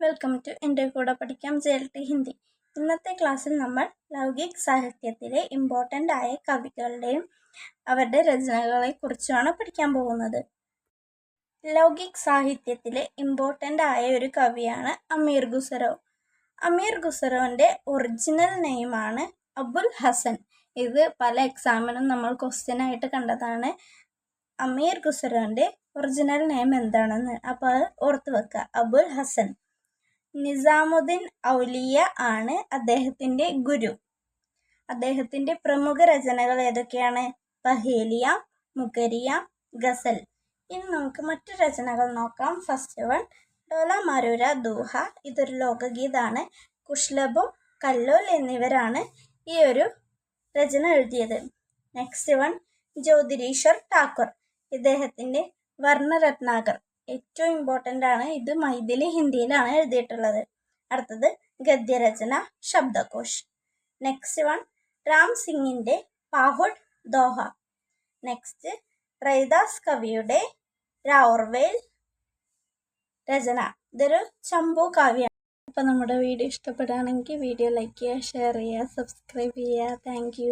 Welcome to എൻ്റെ കൂടെ പഠിക്കാം JLT ഹിന്ദി. ഇന്നത്തെ ക്ലാസ്സിൽ നമ്മൾ ലൗകിക് സാഹിത്യത്തിലെ ഇമ്പോർട്ടൻ്റ് ആയ കവികളുടെയും അവരുടെ രചനകളെ കുറിച്ചാണ് പഠിക്കാൻ പോകുന്നത്. ലൗകിക് സാഹിത്യത്തിലെ ഇമ്പോർട്ടൻ്റ് ആയ ഒരു കവിയാണ് അമീർ ഖുസ്രോ. അമീർ ഖുസ്രോൻ്റെ ഒറിജിനൽ നെയിമാണ് അബുൽ ഹസൻ. ഇത് പല എക്സാമിനും നമ്മൾ ക്വസ്റ്റ്യൻ ആയിട്ട് കണ്ടതാണ്. അമീർ ഖുസ്രോൻ്റെ ഒറിജിനൽ നെയിം എന്താണെന്ന് അപ്പോൾ അത് ഓർത്ത് വെക്കുക, അബുൽ ഹസൻ. നിസാമുദ്ദീൻ ഔലിയ ആണ് അദ്ദേഹത്തിൻ്റെ ഗുരു. അദ്ദേഹത്തിൻ്റെ പ്രമുഖ രചനകൾ ഏതൊക്കെയാണ്? പഹേലിയ, മുഖരിയ, ഗസൽ. ഇനി നമുക്ക് മറ്റു രചനകൾ നോക്കാം. ഫസ്റ്റ് വൺ ഡോല മാരൂര ദൂഹ. ഇതൊരു ലോകഗീതാണ്. കുഷ്ലബും കല്ലോൽ എന്നിവരാണ് ഈ ഒരു രചന എഴുതിയത്. Next one Jyotirishwar Thakur. ഇദ്ദേഹത്തിൻ്റെ വർണ്ണരത്നാകർ ഏറ്റവും ഇമ്പോർട്ടൻ്റ് ആണ്. ഇത് മൈഥിലി ഹിന്ദിയിലാണ് എഴുതിയിട്ടുള്ളത്. അടുത്തത് ഗദ്യരചന ശബ്ദകോശ്. നെക്സ്റ്റ് വൺ രാം സിംഗിൻ്റെ പാഹുഡ് ദോഹ. നെക്സ്റ്റ് റൈദാസ് കവിയുടെ രാവർവേൽ രചന. ഇതൊരു ചമ്പു കാവ്യമാണ്. അപ്പോൾ നമ്മുടെ വീഡിയോ ഇഷ്ടപ്പെടുകയാണെങ്കിൽ വീഡിയോ ലൈക്ക് ചെയ്യുക, ഷെയർ ചെയ്യുക, സബ്സ്ക്രൈബ് ചെയ്യുക. Thank you.